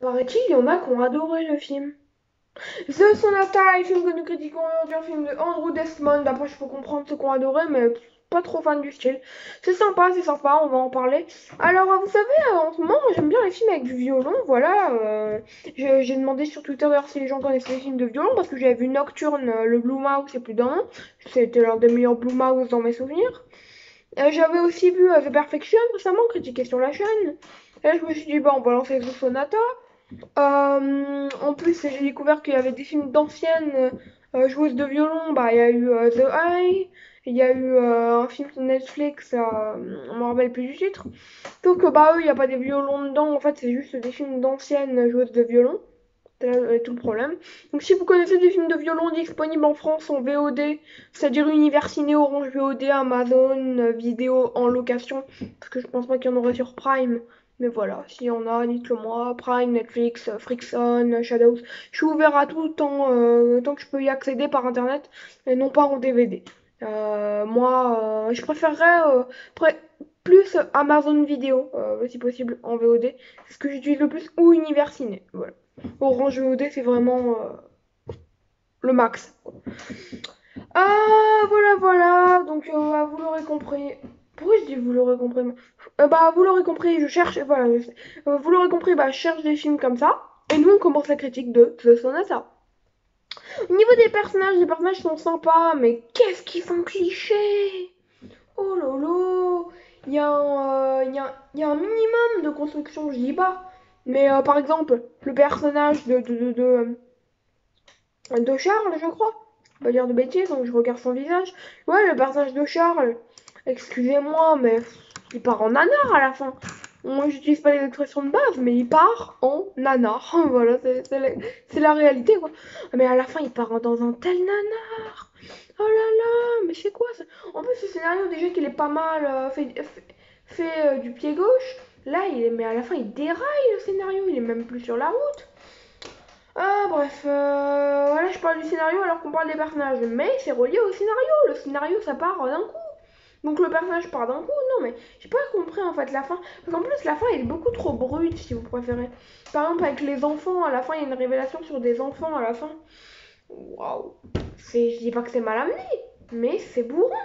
Paraît-il, il y en a qui ont adoré le film. The Sonata, le film que nous critiquons aujourd'hui, un film de Andrew Desmond. Après, je peux comprendre ceux qui ont adoré, mais pas trop fan du style. C'est sympa, on va en parler. Alors, vous savez, en ce moment, moi, j'aime bien les films avec du violon, voilà. J'ai demandé sur Twitter d'ailleurs si les gens connaissaient les films de violon, parce que j'avais vu Nocturne, le Blue Mouse, il y a plus d'un an. C'était l'un des meilleurs Blue Mouse dans mes souvenirs. J'avais aussi vu The Perfection récemment, critiqué sur la chaîne. Et là, je me suis dit, bah, on va lancer The Sonata. En plus, j'ai découvert qu'il y avait des films d'anciennes joueuses de violon. Bah, il y a eu The Eye, il y a eu un film sur Netflix, on me rappelle plus du titre. Sauf que bah, eux, il n'y a pas des violons dedans. En fait, c'est juste des films d'anciennes joueuses de violon. C'est là tout le problème. Donc, si vous connaissez des films de violon disponibles en France en VOD, c'est-à-dire Univers Ciné, Orange VOD, Amazon, vidéo en location, parce que je pense pas qu'il y en aurait sur Prime. Mais voilà, s'il y en a, dites-le moi. Prime, Netflix, Frickson, Shadows. Je suis ouvert à tout tant que je peux y accéder par internet et non pas en DVD. Moi, je préférerais plus Amazon Vidéo, si possible, en VOD. C'est ce que j'utilise le plus, ou Univers Ciné. Voilà. Orange VOD, c'est vraiment le max. Ah, voilà, voilà. Donc, vous l'aurez compris. Pourquoi je dis vous l'aurez compris? Bah, vous l'aurez compris, je cherche. Voilà, vous l'aurez compris, bah, je cherche des films comme ça. Et nous, on commence la critique de The Sonata. Au niveau des personnages, les personnages sont sympas, mais qu'est-ce qu'ils sont clichés! Oh lolo! Il y a un minimum de construction, je dis pas. Mais par exemple, le personnage de Charles, je crois. Pas dire de bêtises, donc je regarde son visage. Ouais, le personnage de Charles. Excusez-moi, mais il part en nanar à la fin. Moi, j'utilise pas les expressions de base, mais il part en nanar. Voilà, c'est la réalité, quoi. Mais à la fin, il part dans un tel nanar. Oh là là, mais c'est quoi ça? En plus, ce scénario, déjà qu'il est pas mal fait du pied gauche. Là, mais à la fin, il déraille le scénario. Il est même plus sur la route. Ah bref, voilà, je parle du scénario alors qu'on parle des personnages, mais c'est relié au scénario. Le scénario, ça part d'un coup. Donc le personnage part d'un coup. Non mais j'ai pas compris en fait la fin. Parce qu'en plus la fin elle est beaucoup trop brute si vous préférez. Par exemple avec les enfants, à la fin il y a une révélation sur des enfants à la fin. Waouh. Je dis pas que c'est mal amené, mais c'est bourrin.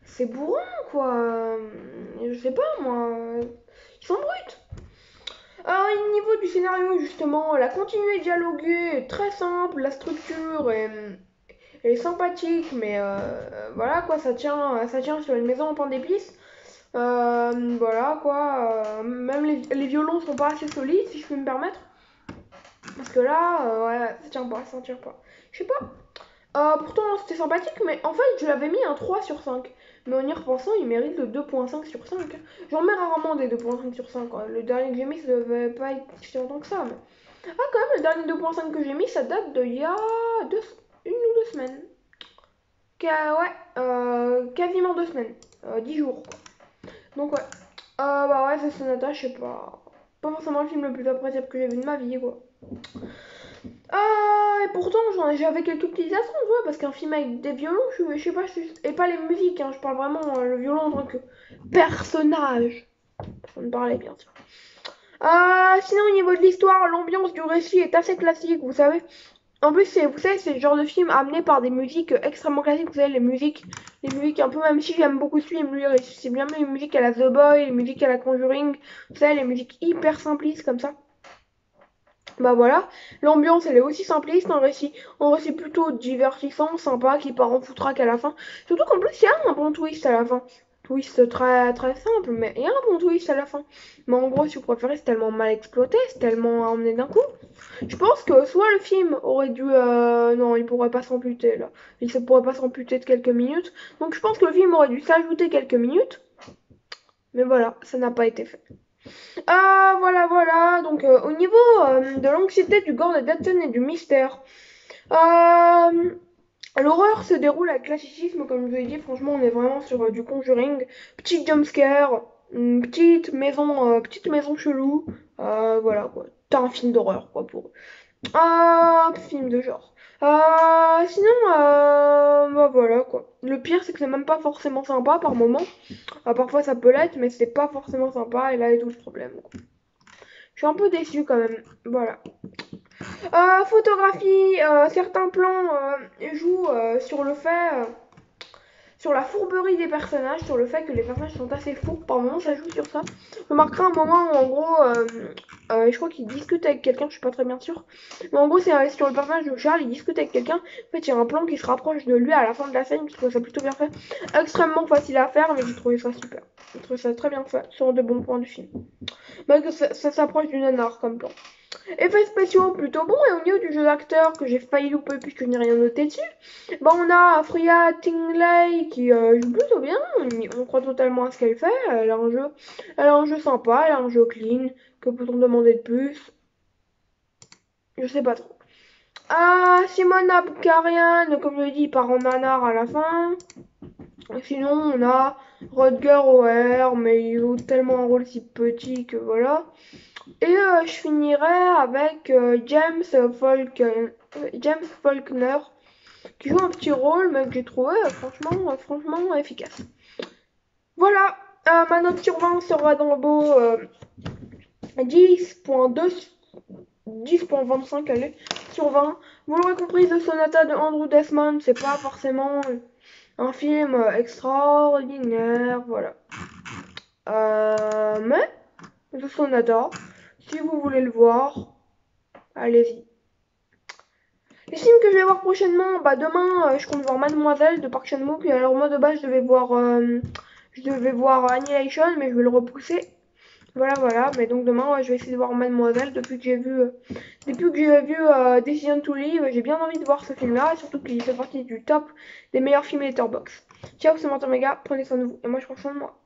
C'est bourrin quoi. Je sais pas moi. Ils sont bruts. Au niveau du scénario, justement, la continuité dialoguée est très simple, la structure est sympathique, mais voilà quoi, ça tient sur une maison en pain d'épices. Voilà quoi, même les violons sont pas assez solides, si je peux me permettre. Parce que là, ouais, ça tient pas. Je sais pas, pourtant, c'était sympathique, mais en fait, je l'avais mis un 3 sur 5. Mais en y repensant, il mérite le 2,5 sur 5. J'en mets rarement des 2,5 sur 5. Hein. Le dernier que j'ai mis, ça devait pas être si longtemps que ça. Mais... Ah, quand même, le dernier 2,5 que j'ai mis, ça date d'il y a une ou deux semaines. Ouais, quasiment 2 semaines. 10 jours, quoi. Donc, ouais. Bah ouais, c'est Sonata, je sais pas. Pas forcément le film le plus appréciable que j'ai vu de ma vie, quoi. Ah, et pourtant, j'avais quelques petites attentes, ouais, parce qu'un film avec des violons, je sais pas, et pas les musiques, hein, je parle vraiment le violon en tant que personnage. Pour me parler, bien sûr. Sinon, au niveau de l'histoire, l'ambiance du récit est assez classique, vous savez. En plus, vous savez, c'est le genre de film amené par des musiques extrêmement classiques, vous savez, les musiques un peu, même si j'aime beaucoup ce film, lui, c'est bien les musiques à la The Boy, les musiques à la Conjuring, vous savez, les musiques hyper simplistes comme ça. Bah voilà, l'ambiance elle est aussi simpliste, un récit plutôt divertissant, sympa, qui part en foutraque à la fin. Surtout qu'en plus il y a un bon twist à la fin. Twist très très simple, mais il y a un bon twist à la fin. Mais en gros, si vous préférez, c'est tellement mal exploité, c'est tellement emmené d'un coup. Je pense que soit le film aurait dû... non, il pourrait pas s'amputer là. Il se pourrait pas s'amputer de quelques minutes. Donc je pense que le film aurait dû s'ajouter quelques minutes. Mais voilà, ça n'a pas été fait. Ah, voilà, voilà. Donc, au niveau de l'anxiété, du gore, des dead scènes et du mystère, euh, l'horreur se déroule avec classicisme, comme je vous ai dit. Franchement, on est vraiment sur du Conjuring. Petit jumpscare, petite maison chelou. Voilà, quoi. T'as un film d'horreur, quoi, pour eux. Film de genre. Sinon, bah voilà, quoi. Le pire, c'est que c'est même pas forcément sympa par moment. Parfois, ça peut l'être, mais c'est pas forcément sympa, et là est tout le problème, quoi. suis un peu déçue quand même. Voilà. Photographie, certains plans jouent sur le fait, sur la fourberie des personnages, sur le fait que les personnages sont assez fourbes. Par moments, ça joue sur ça. Je remarquerai un moment où, en gros, je crois qu'il discute avec quelqu'un, je suis pas très bien sûre. Mais en gros, c'est sur le personnage de Charles, il discute avec quelqu'un. En fait, il y a un plan qui se rapproche de lui à la fin de la scène, je trouve ça plutôt bien fait. Extrêmement facile à faire, mais j'ai trouvé ça super. J'ai trouvé ça très bien fait, sur de bons points du film. Malgré que ça s'approche du nanar comme plan. Effets spéciaux plutôt bons, et au niveau du jeu d'acteur que j'ai failli louper puisque je n'ai rien noté dessus, bah on a Freya Tingley qui joue plutôt bien, on croit totalement à ce qu'elle fait, elle a un jeu sympa, elle a un jeu clean, que peut-on demander de plus? Je sais pas trop. Ah, Simone Abkarian, comme je l'ai dit, il part en nanar à la fin. Sinon, on a Rutger Hauer, mais il joue tellement un rôle si petit que voilà. Et je finirai avec James Faulkner, qui joue un petit rôle, mais que j'ai trouvé franchement efficace. Voilà, ma note sur 20 sera dans le beau 10.2, 10.25, allez, sur 20. Vous l'aurez compris, The Sonata de Andrew Desmond, c'est pas forcément un film extraordinaire, voilà. Mais The Sonata, si vous voulez le voir, allez-y. Les films que je vais voir prochainement, bah demain je compte voir Mademoiselle de Park Chan-wook. Alors moi de base je devais voir Annihilation, mais je vais le repousser. Voilà. Mais donc demain je vais essayer de voir Mademoiselle depuis que j'ai vu Decision to Live. J'ai bien envie de voir ce film-là, et surtout qu'il fait partie du top des meilleurs films Letterboxd. Ciao, c'est Martin Mega, prenez soin de vous et moi je prends soin de moi.